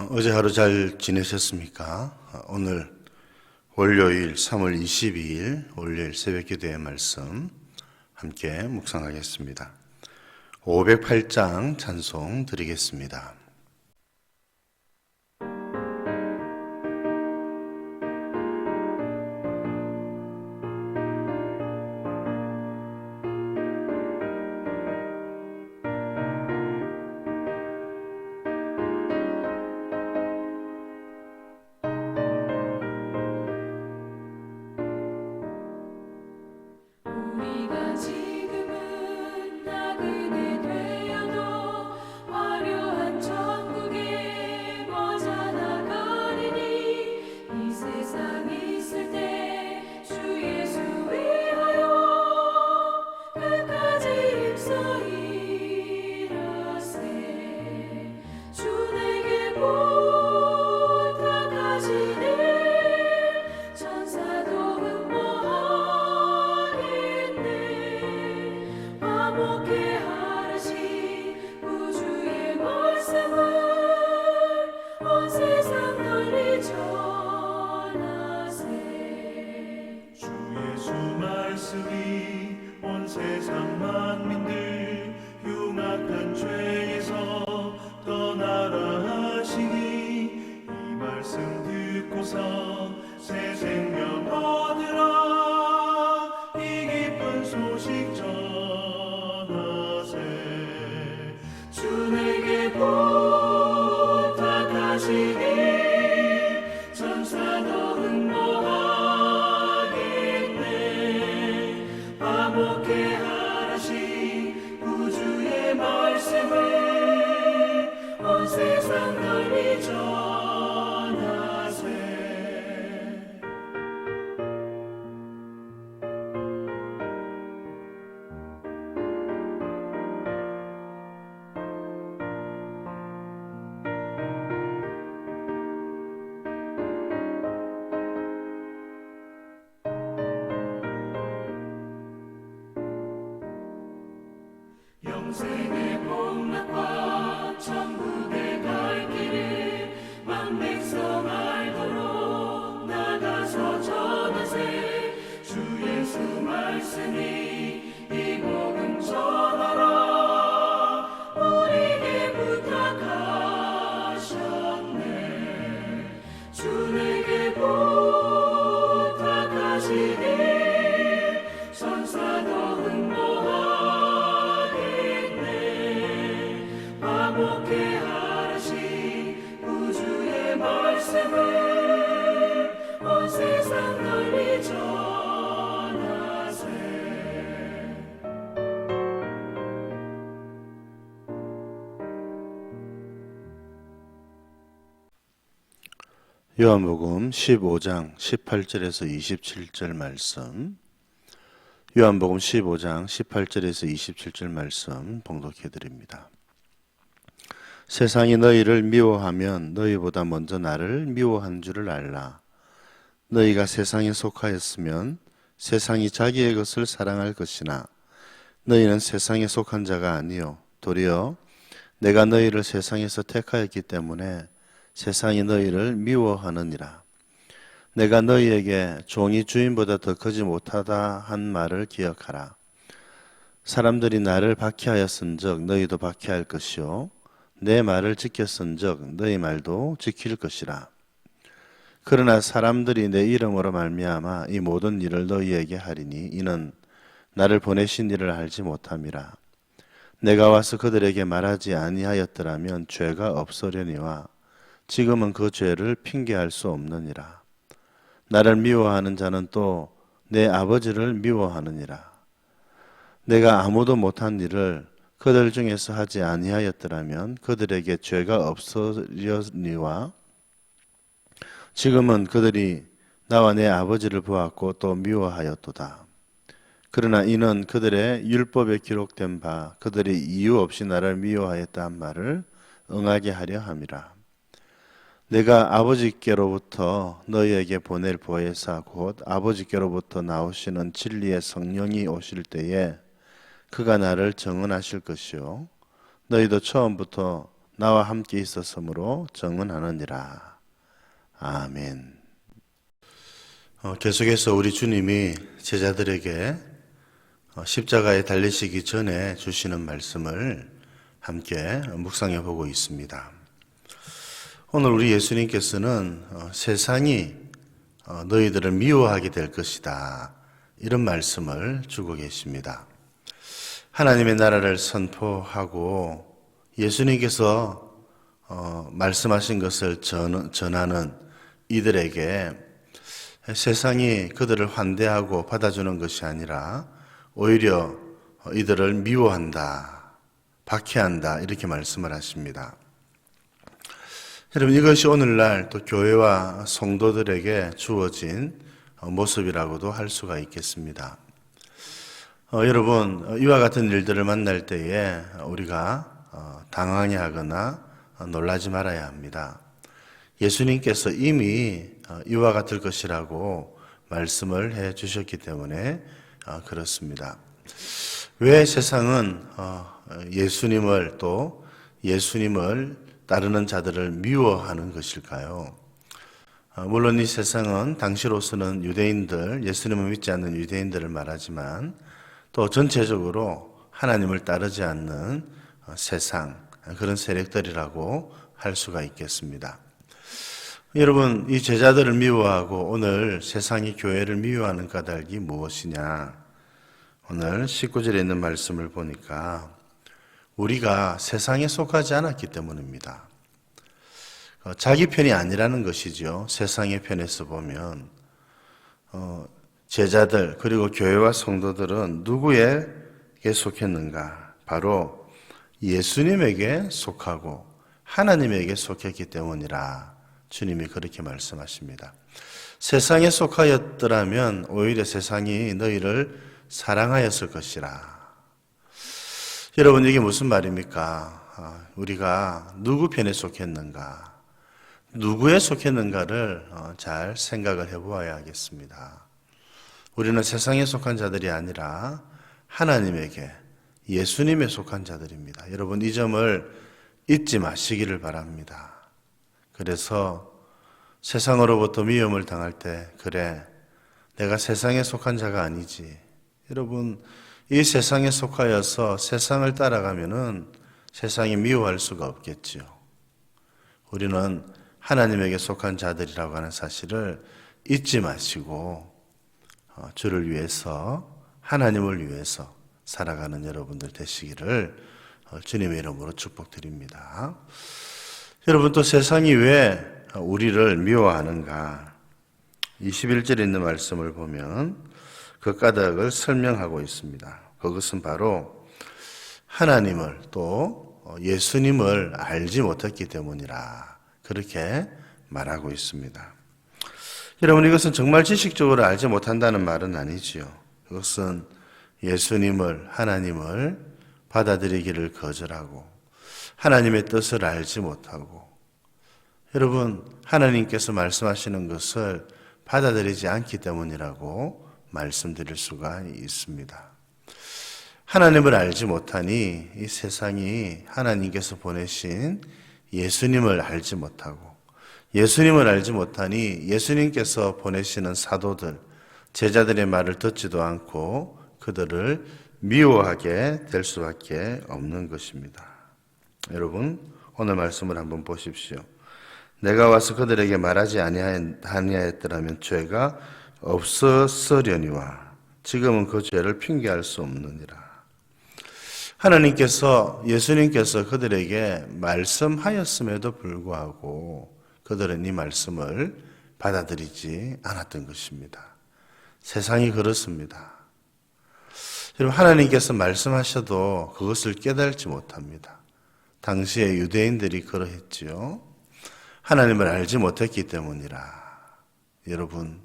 어제 하루 잘 지내셨습니까? 오늘 월요일 3월 22일 월요일 새벽기도의 말씀 함께 묵상하겠습니다. 508장 찬송 드리겠습니다. 우리가 지금은 나그네 되어도 화려한 천국에 머져 나가리니 이 세상 있을 때 주 예수 위하여 끝까지 힘써 일하세. 주 내게 부탁하시니 천사도 화목해 하라시 구주의 말씀을 온 세상 널리 전하세. 주 예수 말씀이 온 세상 만민들 흉악한 죄에서 떠나라 하시니 이 말씀 듣고서 새 생명 얻으라 이 기쁜 소식 전하세. 주 내게 부탁하시니 천사도 응모하겠네. 화목해 하라시 구주의 말씀을 온 세상 널리 전하세. 영생의 복락과 천국에 갈 길을 만백성 알도록 나가서 전하세. 주 예수 말씀이 이 복음 전하라 우리에게 부탁하셨네. 주 내게 부탁하시니 천사도 응모하겠네. 화목해 하라시 구주의 말씀을 온 세상 널리 전하세. 요한복음 15장 18절에서 27절 말씀, 요한복음 15장 18절에서 27절 말씀 봉독해 드립니다. 세상이 너희를 미워하면 너희보다 먼저 나를 미워한 줄을 알라. 너희가 세상에 속하였으면 세상이 자기의 것을 사랑할 것이나 너희는 세상에 속한 자가 아니요 도리어 내가 너희를 세상에서 택하였기 때문에 세상이 너희를 미워하느니라. 내가 너희에게 종이 주인보다 더 크지 못하다 한 말을 기억하라. 사람들이 나를 박해하였은즉 너희도 박해할 것이요 내 말을 지켰은즉 너희 말도 지킬 것이라. 그러나 사람들이 내 이름으로 말미암아 이 모든 일을 너희에게 하리니 이는 나를 보내신 이를 알지 못함이라. 내가 와서 그들에게 말하지 아니하였더라면 죄가 없으려니와 지금은 그 죄를 핑계할 수 없느니라. 나를 미워하는 자는 또 내 아버지를 미워하느니라. 내가 아무도 못한 일을 그들 중에서 하지 아니하였더라면 그들에게 죄가 없으려니와 지금은 그들이 나와 내 아버지를 보았고 또 미워하였도다. 그러나 이는 그들의 율법에 기록된 바 그들이 이유 없이 나를 미워하였다 한 말을 응하게 하려 함이라. 내가 아버지께로부터 너희에게 보낼 보혜사 곧 아버지께로부터 나오시는 진리의 성령이 오실 때에 그가 나를 증언하실 것이요 너희도 처음부터 나와 함께 있었으므로 정언하느니라. 아멘. 계속해서 우리 주님이 제자들에게 십자가에 달리시기 전에 주시는 말씀을 함께 묵상해 보고 있습니다. 오늘 우리 예수님께서는 세상이 너희들을 미워하게 될 것이다, 이런 말씀을 주고 계십니다. 하나님의 나라를 선포하고 예수님께서 말씀하신 것을 전하는 이들에게 세상이 그들을 환대하고 받아주는 것이 아니라 오히려 이들을 미워한다, 박해한다, 이렇게 말씀을 하십니다. 여러분, 이것이 오늘날 또 교회와 성도들에게 주어진 모습이라고도 할 수가 있겠습니다. 여러분, 이와 같은 일들을 만날 때에 우리가 당황해하거나 놀라지 말아야 합니다. 예수님께서 이미 이와 같을 것이라고 말씀을 해 주셨기 때문에 그렇습니다. 왜 세상은 예수님을 또 예수님을 따르는 자들을 미워하는 것일까요? 물론 이 세상은 당시로서는 유대인들, 예수님을 믿지 않는 유대인들을 말하지만 또 전체적으로 하나님을 따르지 않는 세상, 그런 세력들이라고 할 수가 있겠습니다. 여러분, 이 제자들을 미워하고 오늘 세상이 교회를 미워하는 까닭이 무엇이냐? 오늘 19절에 있는 말씀을 보니까 우리가 세상에 속하지 않았기 때문입니다. 자기 편이 아니라는 것이죠. 세상의 편에서 보면 제자들 그리고 교회와 성도들은 누구에게 속했는가? 바로 예수님에게 속하고 하나님에게 속했기 때문이라 주님이 그렇게 말씀하십니다. 세상에 속하였더라면 오히려 세상이 너희를 사랑하였을 것이라. 여러분, 이게 무슨 말입니까? 우리가 누구 편에 속했는가, 누구에 속했는가를 잘 생각을 해보아야 하겠습니다. 우리는 세상에 속한 자들이 아니라 하나님에게, 예수님에 속한 자들입니다. 여러분, 이 점을 잊지 마시기를 바랍니다. 그래서 세상으로부터 미움을 당할 때, 그래, 내가 세상에 속한 자가 아니지. 여러분, 이 세상에 속하여서 세상을 따라가면은 세상이 미워할 수가 없겠지요. 우리는 하나님에게 속한 자들이라고 하는 사실을 잊지 마시고 주를 위해서, 하나님을 위해서 살아가는 여러분들 되시기를 주님의 이름으로 축복드립니다. 여러분, 또 세상이 왜 우리를 미워하는가? 21절에 있는 말씀을 보면 그 까닭을 설명하고 있습니다. 그것은 바로 하나님을 또 예수님을 알지 못했기 때문이라, 그렇게 말하고 있습니다. 여러분, 이것은 정말 지식적으로 알지 못한다는 말은 아니지요. 그것은 예수님을, 하나님을 받아들이기를 거절하고 하나님의 뜻을 알지 못하고, 여러분, 하나님께서 말씀하시는 것을 받아들이지 않기 때문이라고 말씀드릴 수가 있습니다. 하나님을 알지 못하니 이 세상이 하나님께서 보내신 예수님을 알지 못하고, 예수님을 알지 못하니 예수님께서 보내시는 사도들, 제자들의 말을 듣지도 않고 그들을 미워하게 될 수밖에 없는 것입니다. 여러분, 오늘 말씀을 한번 보십시오. 내가 와서 그들에게 말하지 아니하였더라면 죄가 없었으려니와 지금은 그 죄를 핑계할 수 없느니라. 하나님께서, 예수님께서 그들에게 말씀하였음에도 불구하고 그들은 이 말씀을 받아들이지 않았던 것입니다. 세상이 그렇습니다. 여러분, 하나님께서 말씀하셔도 그것을 깨달지 못합니다. 당시에 유대인들이 그러했지요. 하나님을 알지 못했기 때문이라. 여러분,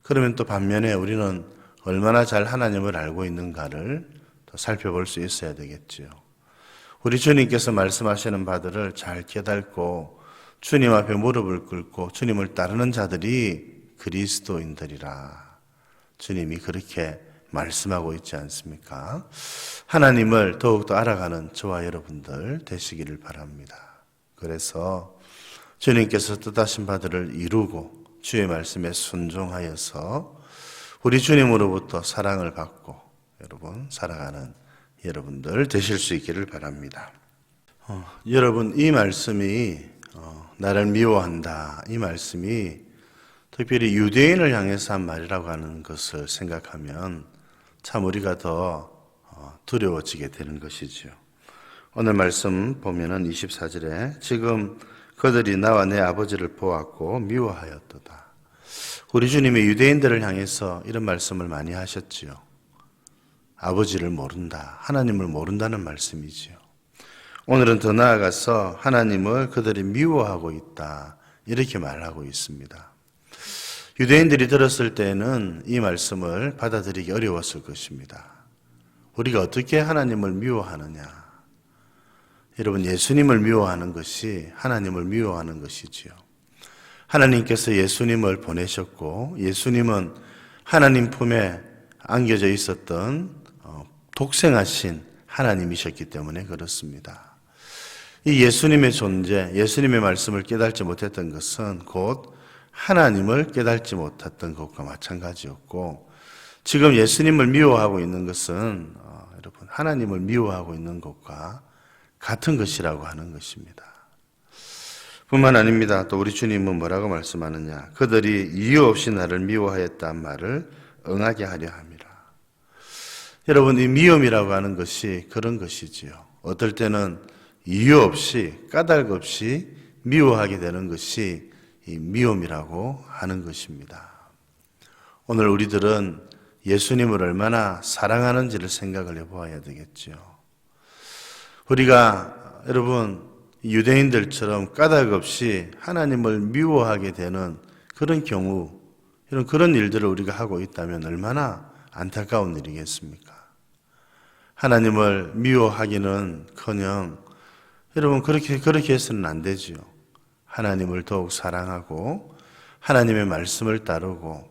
그러면 또 반면에 우리는 얼마나 잘 하나님을 알고 있는가를 또 살펴볼 수 있어야 되겠지요. 우리 주님께서 말씀하시는 바들을 잘 깨닫고 주님 앞에 무릎을 꿇고 주님을 따르는 자들이 그리스도인들이라. 주님이 그렇게 말씀하고 있지 않습니까? 하나님을 더욱더 알아가는 저와 여러분들 되시기를 바랍니다. 그래서 주님께서 뜻하신 바들을 이루고 주의 말씀에 순종하여서 우리 주님으로부터 사랑을 받고 여러분 살아가는 여러분들 되실 수 있기를 바랍니다. 여러분 이 말씀이 나를 미워한다 이 말씀이 특별히 유대인을 향해서 한 말이라고 하는 것을 생각하면 참 우리가 더 두려워지게 되는 것이지요. 오늘 말씀 보면은 24절에 지금 그들이 나와 내 아버지를 보았고 미워하였도다. 우리 주님이 유대인들을 향해서 이런 말씀을 많이 하셨지요. 아버지를 모른다. 하나님을 모른다는 말씀이지요. 오늘은 더 나아가서 하나님을 그들이 미워하고 있다. 이렇게 말하고 있습니다. 유대인들이 들었을 때는 이 말씀을 받아들이기 어려웠을 것입니다. 우리가 어떻게 하나님을 미워하느냐? 여러분, 예수님을 미워하는 것이 하나님을 미워하는 것이지요. 하나님께서 예수님을 보내셨고 예수님은 하나님 품에 안겨져 있었던 독생하신 하나님이셨기 때문에 그렇습니다. 이 예수님의 존재, 예수님의 말씀을 깨닫지 못했던 것은 곧 하나님을 깨닫지 못했던 것과 마찬가지였고 지금 예수님을 미워하고 있는 것은 여러분 하나님을 미워하고 있는 것과 같은 것이라고 하는 것입니다. 뿐만 아닙니다. 또 우리 주님은 뭐라고 말씀하느냐? 그들이 이유 없이 나를 미워하였다는 말을 응하게 하려 함이라. 여러분 이 미움이라고 하는 것이 그런 것이지요. 어떨 때는 이유 없이 까닭 없이 미워하게 되는 것이 이 미움이라고 하는 것입니다. 오늘 우리들은 예수님을 얼마나 사랑하는지를 생각을 해보아야 되겠죠. 우리가 여러분 유대인들처럼 까닭 없이 하나님을 미워하게 되는 그런 경우, 그런 일들을 우리가 하고 있다면 얼마나 안타까운 일이겠습니까? 하나님을 미워하기는커녕 여러분 그렇게 해서는 안 되지요. 하나님을 더욱 사랑하고 하나님의 말씀을 따르고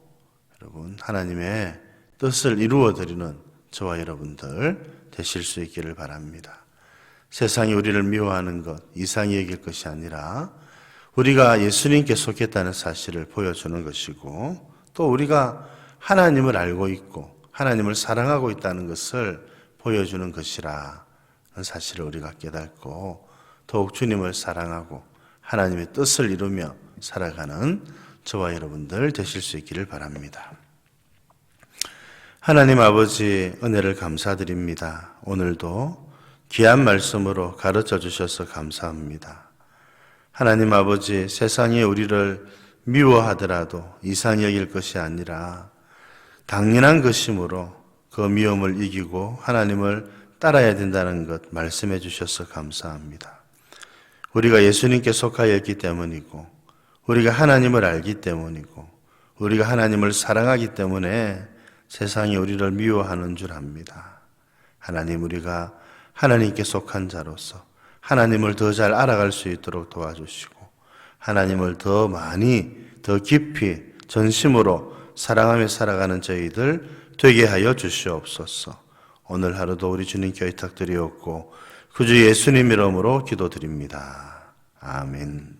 여러분 하나님의 뜻을 이루어 드리는 저와 여러분들 되실 수 있기를 바랍니다. 세상이 우리를 미워하는 것, 이상히 여길 것이 아니라 우리가 예수님께 속했다는 사실을 보여주는 것이고 또 우리가 하나님을 알고 있고 하나님을 사랑하고 있다는 것을 보여주는 것이라는 사실을 우리가 깨닫고 더욱 주님을 사랑하고 하나님의 뜻을 이루며 살아가는 저와 여러분들 되실 수 있기를 바랍니다. 하나님 아버지 은혜를 감사드립니다. 오늘도 귀한 말씀으로 가르쳐 주셔서 감사합니다. 하나님 아버지 세상에 우리를 미워하더라도 이상히 여길 것이 아니라 당연한 것이므로 그 미움을 이기고 하나님을 따라야 된다는 것 말씀해 주셔서 감사합니다. 우리가 예수님께 속하여 있기 때문이고 우리가 하나님을 알기 때문이고 우리가 하나님을 사랑하기 때문에 세상이 우리를 미워하는 줄 압니다. 하나님 우리가 하나님께 속한 자로서 하나님을 더 잘 알아갈 수 있도록 도와주시고 하나님을 더 많이 더 깊이 전심으로 사랑하며 살아가는 저희들 되게 하여 주시옵소서. 오늘 하루도 우리 주님께 의탁드리옵고 구주 예수님 이름으로 기도드립니다. 아멘.